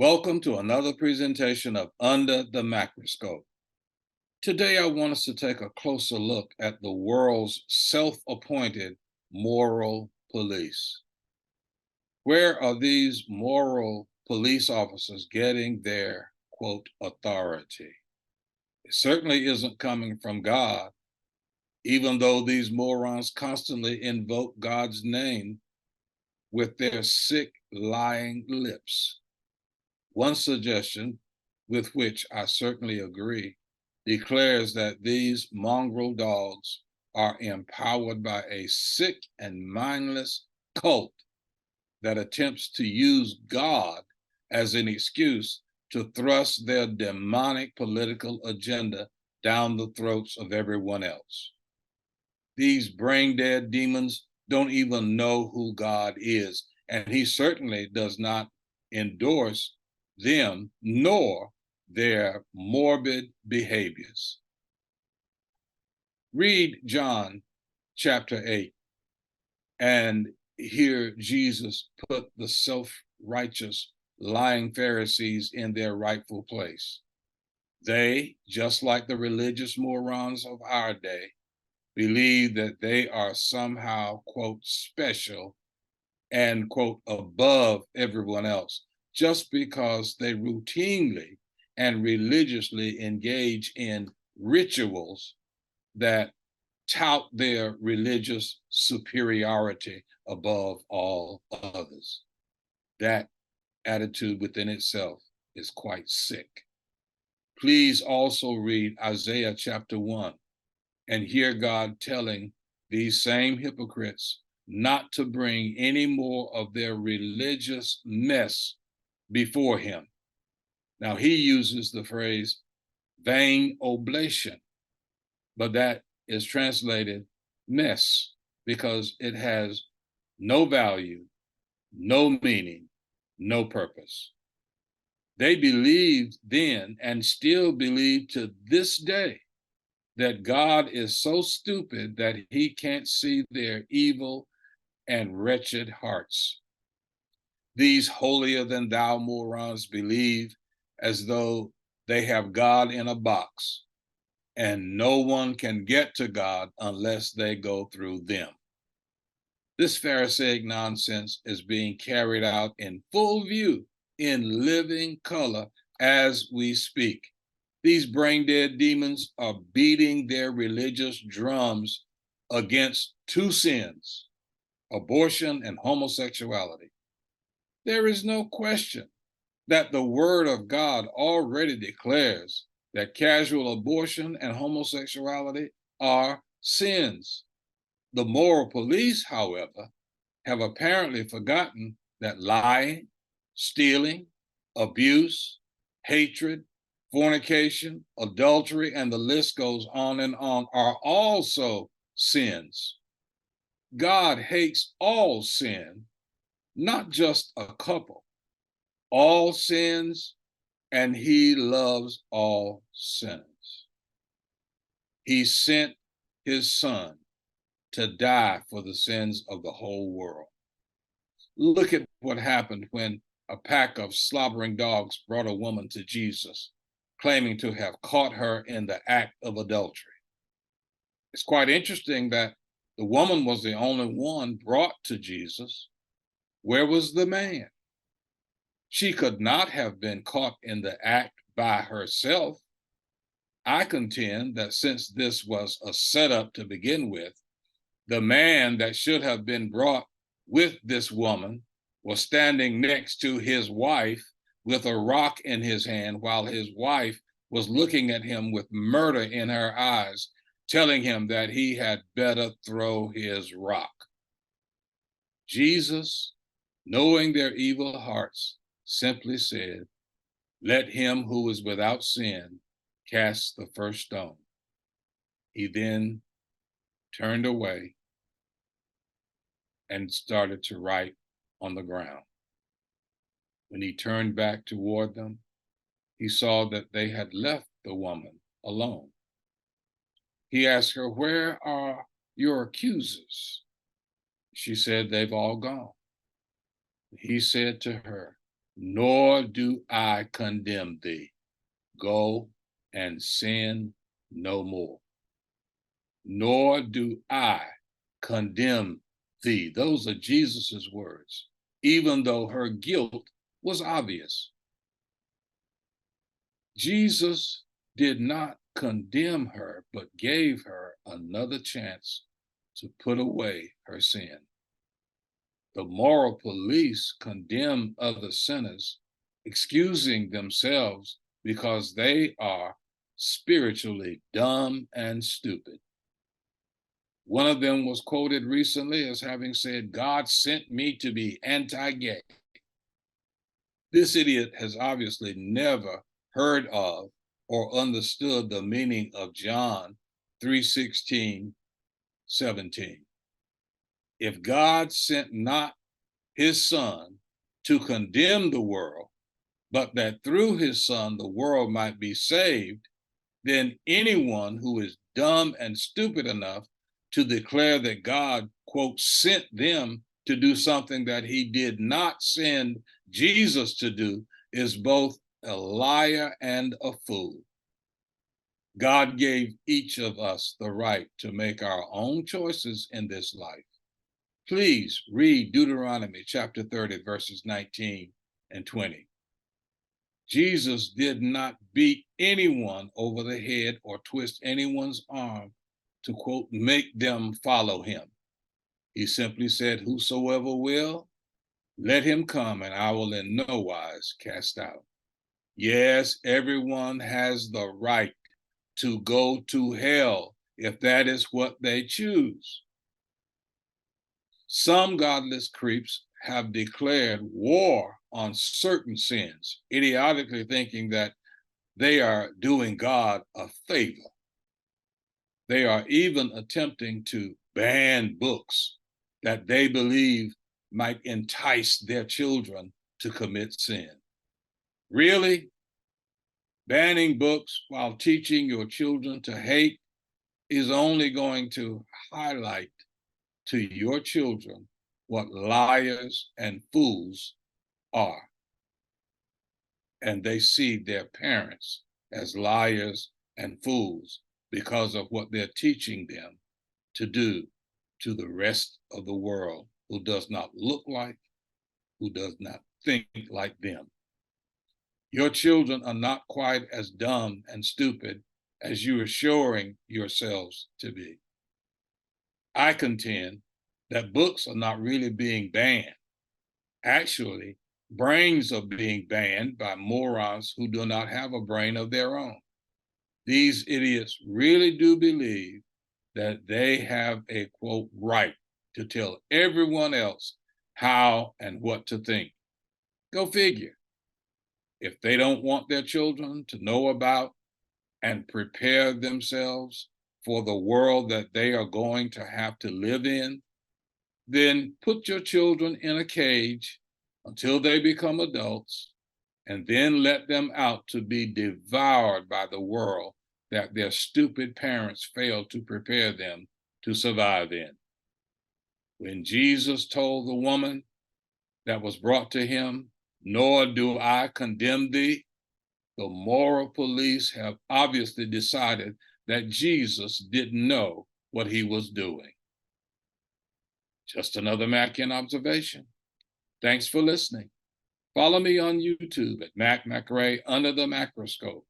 Welcome to another presentation of Under the Macroscope. Today, I want us to take a closer look at the world's self-appointed moral police. Where are these moral police officers getting their, quote, authority? It certainly isn't coming from God, even though these morons constantly invoke God's name with their sick, lying lips. One suggestion, with which I certainly agree, declares that these mongrel dogs are empowered by a sick and mindless cult that attempts to use God as an excuse to thrust their demonic political agenda down the throats of everyone else. These brain-dead demons don't even know who God is, and he certainly does not endorse them nor their morbid behaviors. Read John chapter 8 and hear Jesus put the self-righteous, lying Pharisees in their rightful place. They, just like the religious morons of our day, believe that they are somehow, quote, special and, quote, above everyone else, just because they routinely and religiously engage in rituals that tout their religious superiority above all others. That attitude within itself is quite sick. Please also read Isaiah chapter 1 and hear God telling these same hypocrites not to bring any more of their religious mess before him. Now, he uses the phrase vain oblation, but that is translated mess because it has no value, no meaning, no purpose. They believed then and still believe to this day that God is so stupid that he can't see their evil and wretched hearts. These holier than thou morons believe as though they have God in a box and no one can get to God unless they go through them. This Pharisaic nonsense is being carried out in full view, in living color as we speak. These brain-dead demons are beating their religious drums against two sins, abortion and homosexuality. There is no question that the word of God already declares that casual abortion and homosexuality are sins. The moral police, however, have apparently forgotten that lying, stealing, abuse, hatred, fornication, adultery, and the list goes on and on, are also sins. God hates all sin, not just a couple, all sins, and he loves all sinners. He sent his son to die for the sins of the whole world. Look at what happened when a pack of slobbering dogs brought a woman to Jesus, claiming to have caught her in the act of adultery. It's quite interesting that the woman was the only one brought to Jesus. Where was the man? She could not have been caught in the act by herself. I contend that since this was a setup to begin with, the man that should have been brought with this woman was standing next to his wife with a rock in his hand while his wife was looking at him with murder in her eyes, telling him that he had better throw his rock. Jesus, knowing their evil hearts, simply said, "Let him who is without sin cast the first stone." He then turned away and started to write on the ground. When he turned back toward them, he saw that they had left the woman alone. He asked her, "Where are your accusers?" She said, "They've all gone." He said to her, nor do I condemn thee. Go and sin no more. Nor do I condemn thee. Those are Jesus's words, even though her guilt was obvious. Jesus did not condemn her, but gave her another chance to put away her sin. The moral police condemn other sinners, excusing themselves because they are spiritually dumb and stupid. One of them was quoted recently as having said, "God sent me to be anti-gay." This idiot has obviously never heard of or understood the meaning of John 3:16, 17. If God sent not his son to condemn the world, but that through his son the world might be saved, then anyone who is dumb and stupid enough to declare that God, quote, sent them to do something that he did not send Jesus to do is both a liar and a fool. God gave each of us the right to make our own choices in this life. Please read Deuteronomy chapter 30, verses 19 and 20. Jesus did not beat anyone over the head or twist anyone's arm to, quote, make them follow him. He simply said, "Whosoever will, let him come, and I will in no wise cast out." Yes, everyone has the right to go to hell if that is what they choose. Some godless creeps have declared war on certain sins, idiotically thinking that they are doing God a favor. They are even attempting to ban books that they believe might entice their children to commit sin. Really? Banning books while teaching your children to hate is only going to highlight to your children what liars and fools are. And they see their parents as liars and fools because of what they're teaching them to do to the rest of the world who does not look like, who does not think like them. Your children are not quite as dumb and stupid as you are showing yourselves to be. I contend that books are not really being banned. Actually, brains are being banned by morons who do not have a brain of their own. These idiots really do believe that they have a, quote, right to tell everyone else how and what to think. Go figure. If they don't want their children to know about and prepare themselves for the world that they are going to have to live in, then put your children in a cage until they become adults, and then let them out to be devoured by the world that their stupid parents failed to prepare them to survive in. When Jesus told the woman that was brought to him, "Nor do I condemn thee," the moral police have obviously decided that Jesus didn't know what he was doing. Just another Mackian observation. Thanks for listening. Follow me on YouTube at MacRay under the Mackroscope.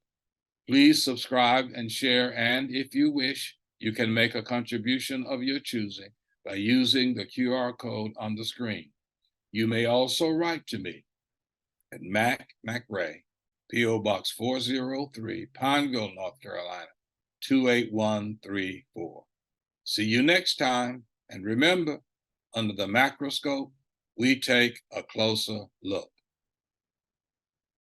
Please subscribe and share, and if you wish, you can make a contribution of your choosing by using the QR code on the screen. You may also write to me at MacRay, P.O. Box 403, Pineville, North Carolina, 28134. See you next time, and remember, under the Mackroscope, we take a closer look.